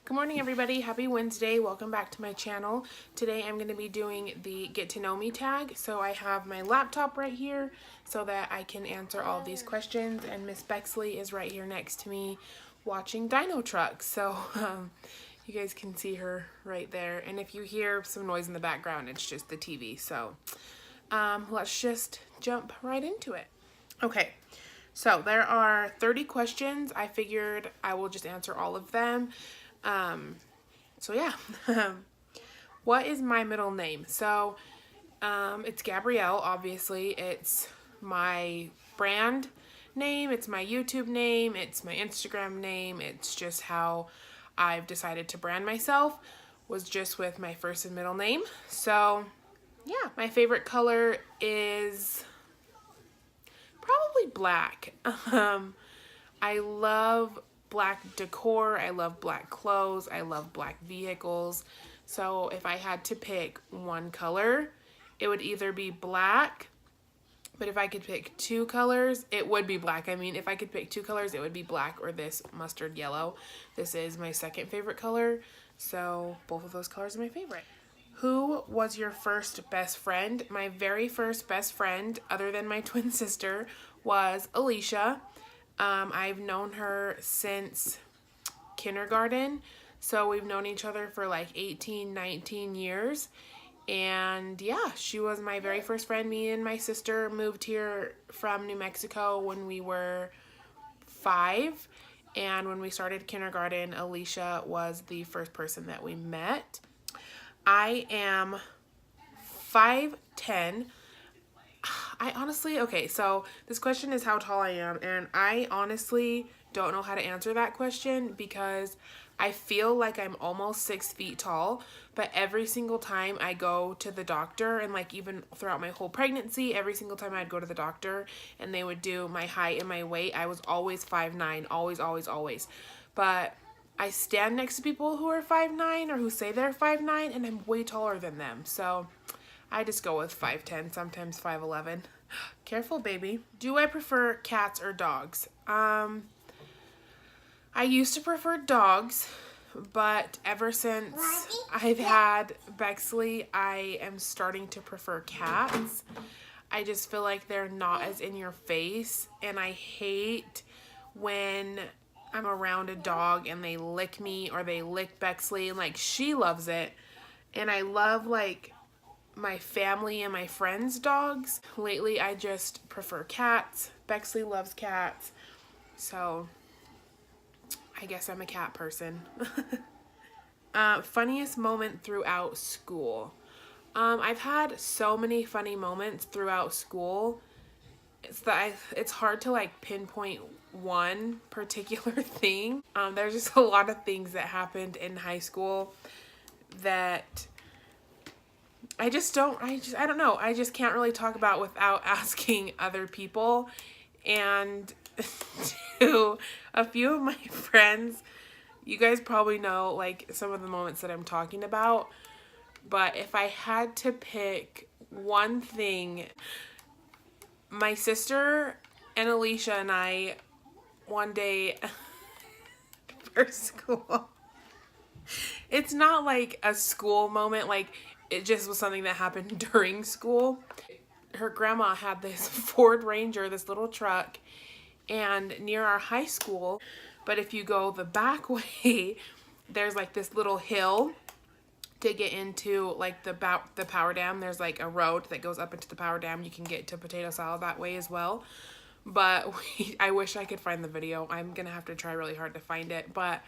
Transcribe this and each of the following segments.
Good morning, everybody. Happy Wednesday. Welcome back to my channel. Today I'm going to be doing the get to know me tag. So I have my laptop right here so that I can answer all these questions, and Miss Bexley is right here next to me watching Dino Trucks. So you guys can see her right there. And if you hear some noise in the background, it's just the TV. So let's just jump right into it. Okay. So there are 30 questions. I figured I will just answer all of them. So yeah. What is my middle name? So it's Gabrielle, obviously. It's my brand name, it's my YouTube name, it's my Instagram name. It's just how I've decided to brand myself, was just with my first and middle name. So yeah, my favorite color is probably black. I love black decor, I love black clothes, I love black vehicles. So if I had to pick one color, it would either be black, but if I could pick two colors, it would be black. I mean, if I could pick two colors, it would be black or this mustard yellow. This is my second favorite color, so both of those colors are my favorite. Who was your first best friend? My very first best friend, other than my twin sister, was Alicia. I've known her since kindergarten, so we've known each other for like 18, 19 years, and yeah, she was my very first friend. Me and my sister moved here from New Mexico when we were 5, and when we started kindergarten, Alicia was the first person that we met. I am 5'10". I honestly, okay, so this question is how tall I am, and I honestly don't know how to answer that question because I feel like I'm almost 6 feet tall, but every single time I go to the doctor, and like even throughout my whole pregnancy, every single time I'd go to the doctor and they would do my height and my weight, I was always 5'9", always, always, always. But I stand next to people who are 5'9" or who say they're 5'9", and I'm way taller than them, so I just go with 5'10", sometimes 5'11". Careful, baby. Do I prefer cats or dogs? I used to prefer dogs, but ever since I've had Bexley, I am starting to prefer cats. I just feel like they're not as in your face, and I hate when I'm around a dog and they lick me or they lick Bexley, and like she loves it, and I love like my family and my friends' dogs. Lately, I just prefer cats. Bexley loves cats, so I guess I'm a cat person. Funniest moment throughout school. I've had so many funny moments throughout school. It's hard to like pinpoint one particular thing. There's just a lot of things that happened in high school that I don't know. I just can't really talk about without asking other people. And to a few of my friends, you guys probably know like some of the moments that I'm talking about. But if I had to pick one thing, my sister and Alicia and I, one day for school, it's not like a school moment, like it just was something that happened during school. Her grandma had this Ford Ranger, this little truck, and near our high school, but if you go the back way, there's like this little hill to get into like the power dam. There's like a road that goes up into the power dam. You can get to Potato Salad that way as well. But I wish I could find the video. I'm gonna have to try really hard to find it, but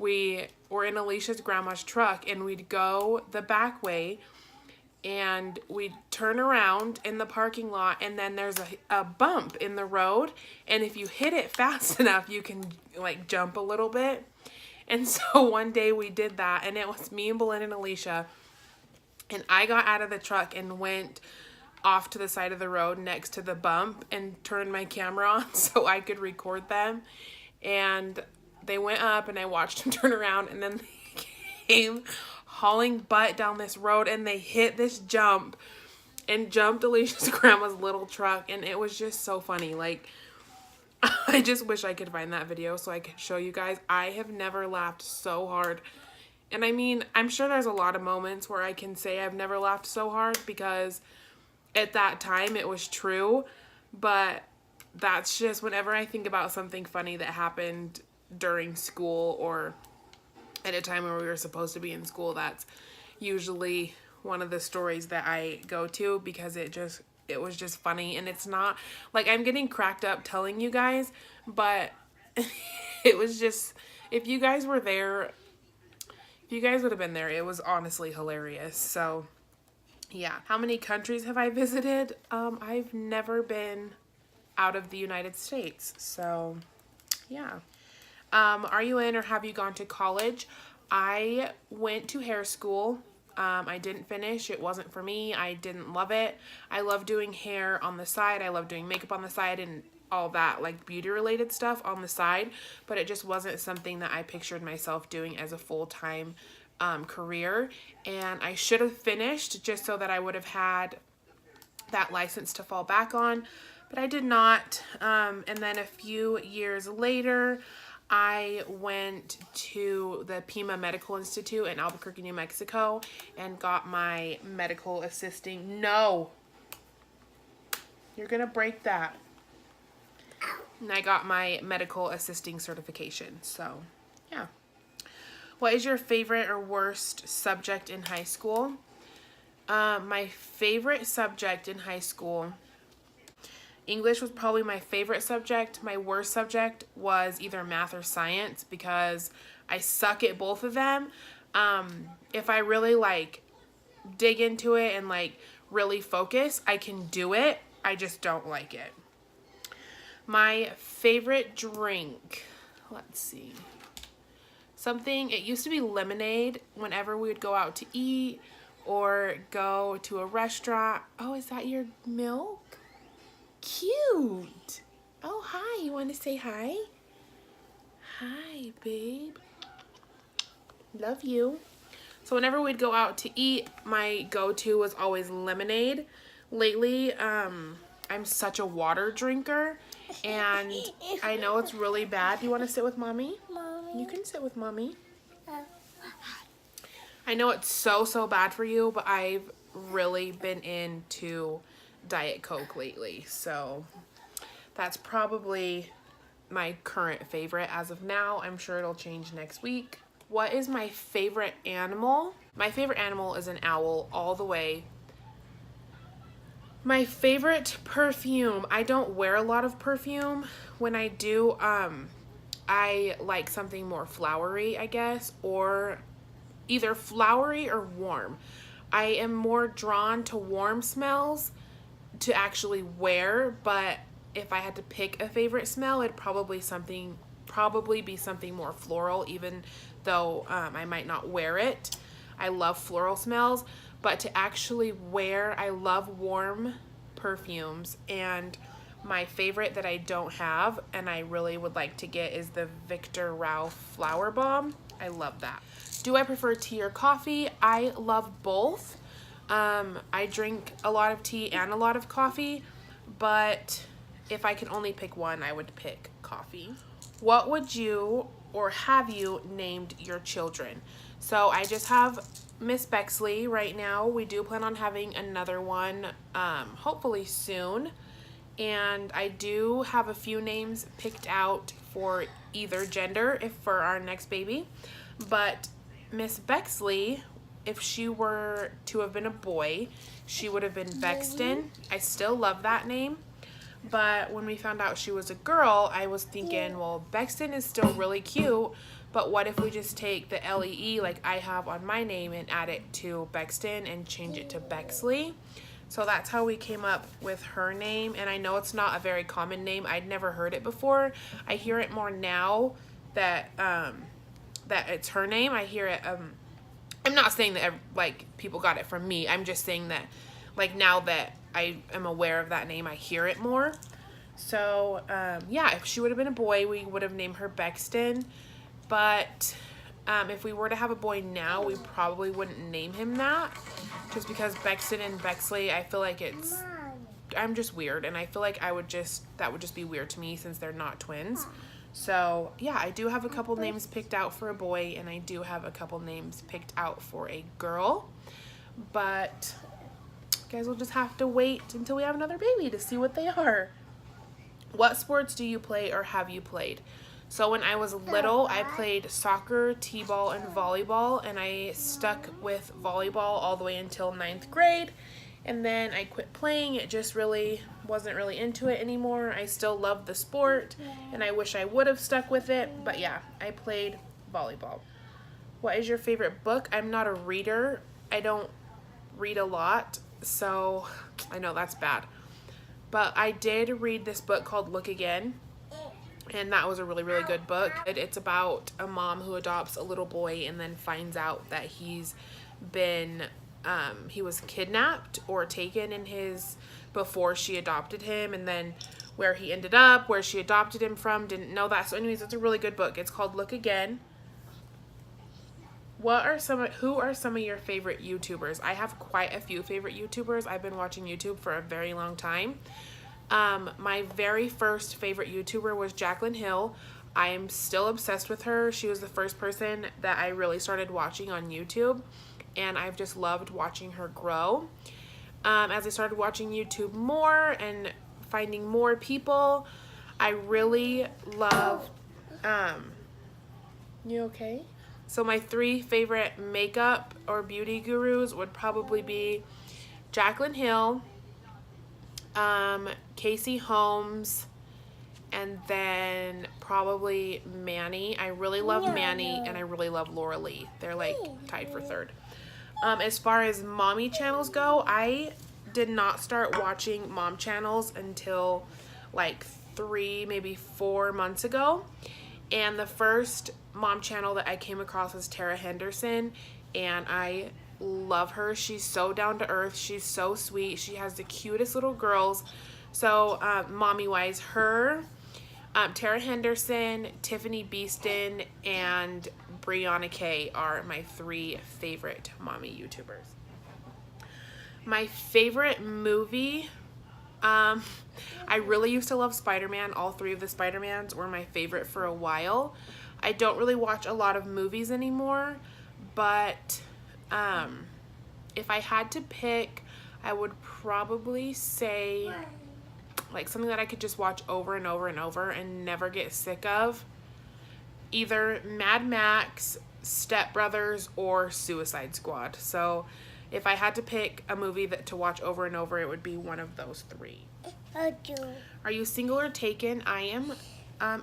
we were in Alicia's grandma's truck, and we'd go the back way and we'd turn around in the parking lot, and then there's a bump in the road, and if you hit it fast enough, you can like jump a little bit. And so one day we did that, and it was me and Belen and Alicia, and I got out of the truck and went off to the side of the road next to the bump and turned my camera on so I could record them. And they went up, and I watched them turn around, and then they came hauling butt down this road, and they hit this jump and jumped Alicia's grandma's little truck, and it was just so funny. Like, I just wish I could find that video so I could show you guys. I have never laughed so hard. And I mean, I'm sure there's a lot of moments where I can say I've never laughed so hard because at that time it was true. But that's just whenever I think about something funny that happened during school or at a time where we were supposed to be in school, that's usually one of the stories that I go to because it was just funny. And it's not like I'm getting cracked up telling you guys, but it was just, if you guys were there, if you guys would have been there, it was honestly hilarious. So yeah. How many countries have I visited? I've never been out of the United States. So yeah. Are you in or have you gone to college? I went to hair school. I didn't finish. It wasn't for me. I didn't love it. I love doing hair on the side. I love doing makeup on the side and all that like beauty related stuff on the side, but it just wasn't something that I pictured myself doing as a full-time career. And I should have finished just so that I would have had that license to fall back on, but I did not. And then a few years later, I went to the Pima Medical Institute in Albuquerque, New Mexico, and got my medical assisting. No, you're gonna break that. And I got my medical assisting certification. So yeah. What is your favorite or worst subject in high school? My favorite subject in high school, English was probably my favorite subject. My worst subject was either math or science because I suck at both of them. If I really like dig into it and like really focus, I can do it. I just don't like it. My favorite drink, let's see. Something, it used to be lemonade whenever we would go out to eat or go to a restaurant. Oh, is that your milk? Cute. Oh, hi. You want to say hi? Hi, babe. Love you. So whenever we'd go out to eat, my go-to was always lemonade. Lately, I'm such a water drinker, and I know it's really bad. You want to sit with mommy? Mommy. You can sit with mommy. I know it's so bad for you, but I've really been into Diet Coke lately, so that's probably my current favorite as of now. I'm sure it'll change next week. What is my favorite animal? My favorite animal is an owl all the way. My favorite perfume, I don't wear a lot of perfume. When I do, I like something more flowery, I guess, or either flowery or warm. I am more drawn to warm smells to actually wear, but if I had to pick a favorite smell, it'd probably be something more floral, even though I might not wear it. I love floral smells, but to actually wear, I love warm perfumes. And my favorite that I don't have and I really would like to get is the Victor Ralph Flower Bomb. I love that. Do I prefer tea or coffee? I love both. I drink a lot of tea and a lot of coffee, but if I can only pick one, I would pick coffee. What would you or have you named your children? So I just have Miss Bexley right now. We do plan on having another one, hopefully soon. And I do have a few names picked out for either gender for our next baby. But Miss Bexley, if she were to have been a boy, she would have been Bexton. I still love that name. But when we found out she was a girl, I was thinking, well, Bexton is still really cute, but what if we just take the L-E-E like I have on my name and add it to Bexton and change it to Bexley? So that's how we came up with her name. And I know it's not a very common name. I'd never heard it before. I hear it more now that that it's her name. I hear it. I'm not saying that like people got it from me. I'm just saying that like now that I am aware of that name, I hear it more. So yeah, if she would have been a boy, we would have named her Bexton. But if we were to have a boy now, we probably wouldn't name him that, just because Bexton and Bexley, I feel like I'm just weird, and I feel like that would just be weird to me since they're not twins. So yeah, I do have a couple names picked out for a boy, and I do have a couple names picked out for a girl, but you guys will just have to wait until we have another baby to see what they are. What sports do you play or have you played? So when I was little, I played soccer, t-ball, and volleyball, and I stuck with volleyball all the way until 9th grade, and then I quit playing. It just wasn't really into it anymore. I still love the sport, and I wish I would have stuck with it, but yeah, I played volleyball. What is your favorite book? I'm not a reader. I don't read a lot, so I know that's bad. But I did read this book called Look Again, and that was a really, really good book. It's about a mom who adopts a little boy and then finds out that he was kidnapped or taken before she adopted him, and then where he ended up, where she adopted him from, didn't know that. So anyways, it's a really good book. It's called Look Again. Who are some of your favorite YouTubers? I have quite a few favorite YouTubers. I've been watching YouTube for a very long time. My very first favorite YouTuber was Jaclyn Hill. I am still obsessed with her. She was the first person that I really started watching on YouTube, and I've just loved watching her grow. As I started watching YouTube more and finding more people, I really love, you okay? So my 3 favorite makeup or beauty gurus would probably be Jaclyn Hill, Casey Holmes, and then probably Manny. I really love Manny, and I really love Laura Lee. They're like tied for 3rd. As far as mommy channels go, I did not start watching mom channels until like 3, maybe 4 months ago. And the first mom channel that I came across was Tara Henderson, and I love her. She's so down to earth. She's so sweet. She has the cutest little girls. So mommy wise, her, Tara Henderson, Tiffany Beeston, and Brianna Kay are my 3 favorite mommy YouTubers. My favorite movie, I really used to love Spider-Man. All 3 of the Spider-Mans were my favorite for a while. I don't really watch a lot of movies anymore, but if I had to pick, I would probably say like something that I could just watch over and over and over and never get sick of. Either Mad Max, Step Brothers, or Suicide Squad. So if I had to pick a movie to watch over and over, it would be one of those 3. Are you single or taken? I am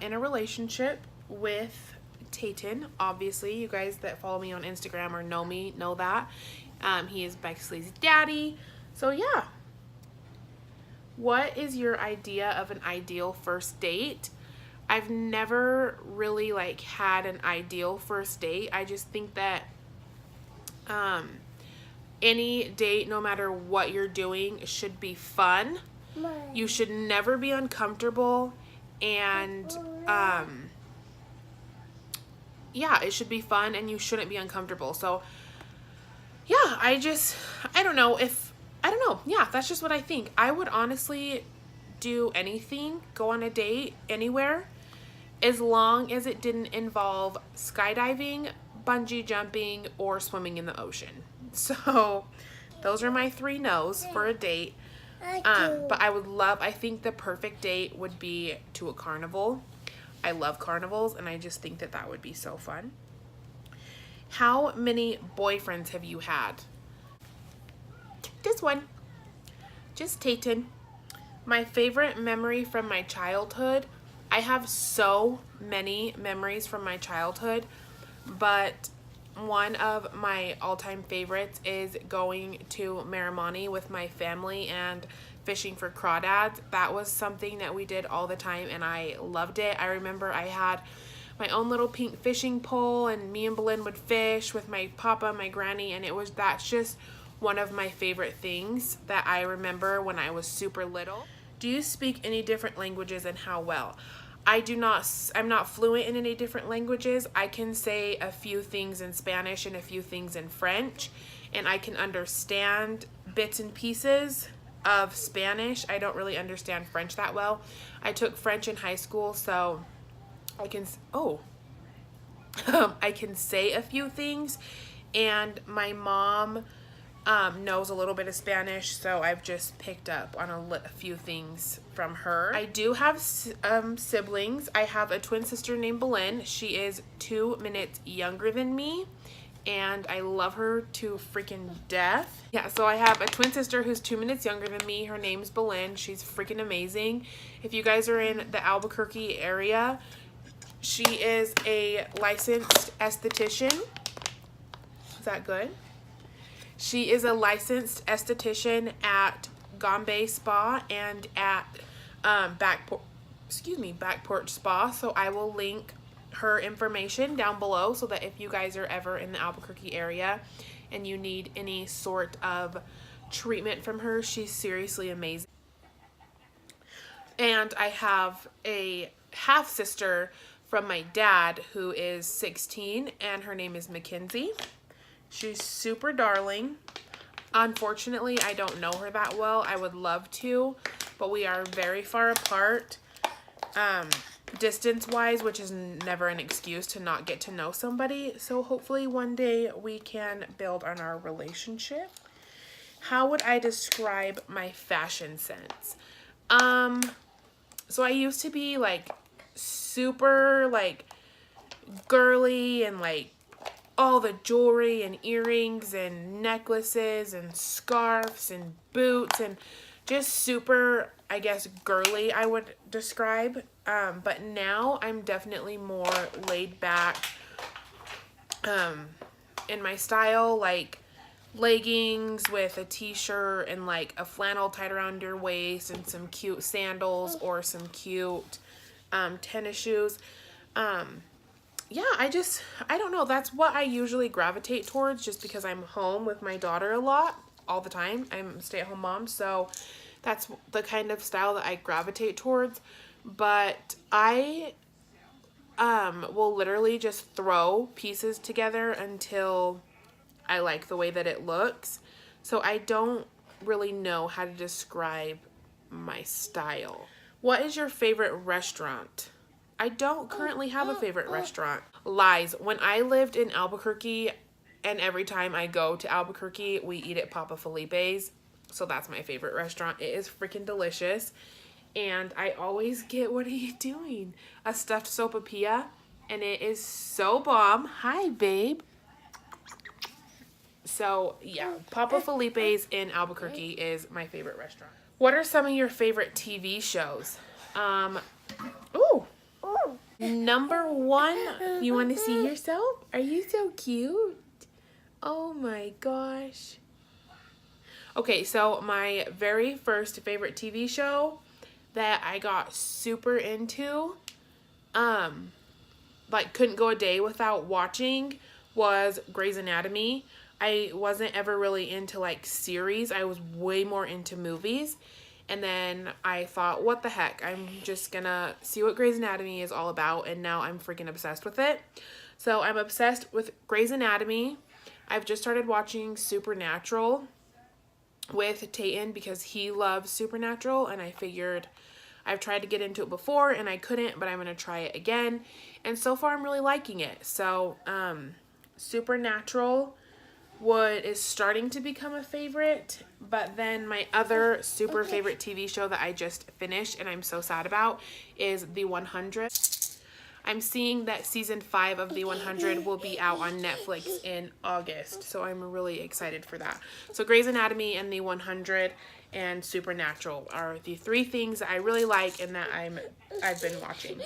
in a relationship with Tayton. Obviously, you guys that follow me on Instagram or know me know that. He is Bexley's daddy. So yeah. What is your idea of an ideal first date? I've never really like had an ideal first date. I just think that any date, no matter what you're doing, should be fun. You should never be uncomfortable, and yeah, it should be fun, and you shouldn't be uncomfortable. So yeah, I don't know. Yeah, that's just what I think. I would honestly do anything, go on a date anywhere, as long as it didn't involve skydiving, bungee jumping, or swimming in the ocean. So those are my 3 no's for a date. But I think the perfect date would be to a carnival. I love carnivals, and I just think that would be so fun. How many boyfriends have you had? Just one. Just Tayton. My favorite memory from my childhood. I have so many memories from my childhood, but one of my all-time favorites is going to Marimani with my family and fishing for crawdads. That was something that we did all the time, and I loved it. I remember I had my own little pink fishing pole, and me and Belen would fish with my papa, my granny, and that's just one of my favorite things that I remember when I was super little. Do you speak any different languages, and how well? I'm not fluent in any different languages. I can say a few things in Spanish and a few things in French, and I can understand bits and pieces. of Spanish. I don't really understand French that well. I took French in high school, so I can, I can say a few things, and my mom knows a little bit of Spanish, so I've just picked up on a few things from her. I do have siblings. I have a twin sister named Bailee. She is 2 minutes younger than me, and I love her to freaking death. Yeah, so I have a twin sister who's 2 minutes younger than me. Her name's Bailee. She's freaking amazing. If you guys are in the Albuquerque area, she is a licensed esthetician. Is that good? She is a licensed esthetician at Gombe Spa and at Back Porch Spa. So I will link her information down below so that if you guys are ever in the Albuquerque area and you need any sort of treatment from her, she's seriously amazing. And I have a half sister from my dad who is 16, and her name is Mackenzie. She's super darling. Unfortunately, I don't know her that well. I would love to, but we are very far apart distance-wise, which is never an excuse to not get to know somebody. So hopefully one day we can build on our relationship. How would I describe my fashion sense? So I used to be like super like girly and like all the jewelry and earrings and necklaces and scarves and boots and just super, I guess, girly, I would describe. But now I'm definitely more laid back in my style, like leggings with a t-shirt and like a flannel tied around your waist and some cute sandals or some cute tennis shoes. Yeah, I don't know. That's what I usually gravitate towards just because I'm home with my daughter a lot, all the time. I'm a stay-at-home mom, so that's the kind of style that I gravitate towards. But I will literally just throw pieces together until I like the way that it looks. So I don't really know how to describe my style. What is your favorite restaurant? I don't currently have a favorite restaurant. Lies. When I lived in Albuquerque, and every time I go to Albuquerque, we eat at Papa Felipe's. So that's my favorite restaurant. It is freaking delicious. And I always get, what are you doing? A stuffed sopapilla. And it is so bomb. Hi, babe. So, yeah. Papa Felipe's in Albuquerque is my favorite restaurant. What are some of your favorite TV shows? Ooh. Number one, you want to see yourself? Are you so cute? Oh my gosh. Okay, so my very first favorite TV show that I got super into, like couldn't go a day without watching, was Grey's Anatomy. I wasn't ever really into like series. I was way more into movies. And then I thought, what the heck? I'm just gonna see what Grey's Anatomy is all about. And now I'm freaking obsessed with it. So I'm obsessed with Grey's Anatomy. I've just started watching Supernatural with Tayton because he loves Supernatural. And I figured I've tried to get into it before and I couldn't, but I'm gonna try it again. And so far I'm really liking it. So Supernatural is starting to become a favorite, but then my other super favorite TV show that I just finished and I'm so sad about is The 100. I'm seeing that season 5 of The 100 will be out on Netflix in August, so I'm really excited for that. So Grey's Anatomy and The 100 and Supernatural are the 3 things that I really like and that I've been watching.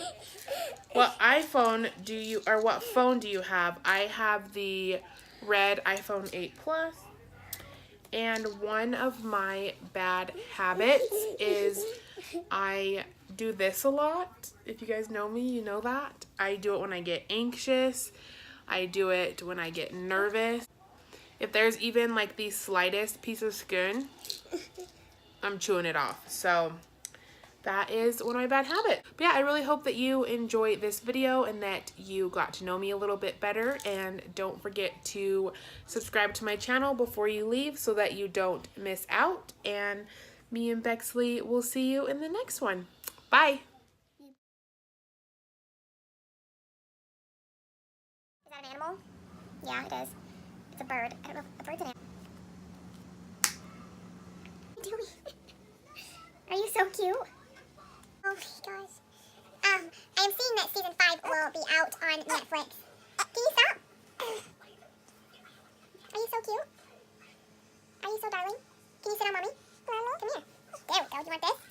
What phone do you have? I have the red iPhone 8 Plus, and one of my bad habits is I do this a lot. If you guys know me, you know that. I do it when I get anxious. I do it when I get nervous. If there's even like the slightest piece of skin, I'm chewing it off. So that is one of my bad habits. But yeah, I really hope that you enjoyed this video and that you got to know me a little bit better. And don't forget to subscribe to my channel before you leave so that you don't miss out. And me and Bexley will see you in the next one. Bye. Is that an animal? Yeah, it is. It's a bird. I don't know if a bird's an animal. What are you doing? Are you so cute? Oh my gosh. I am seeing that season 5 will be out on Netflix. Can you stop? Are you so cute? Are you so darling? Can you sit on mommy? Come here. There we go. Do you want this?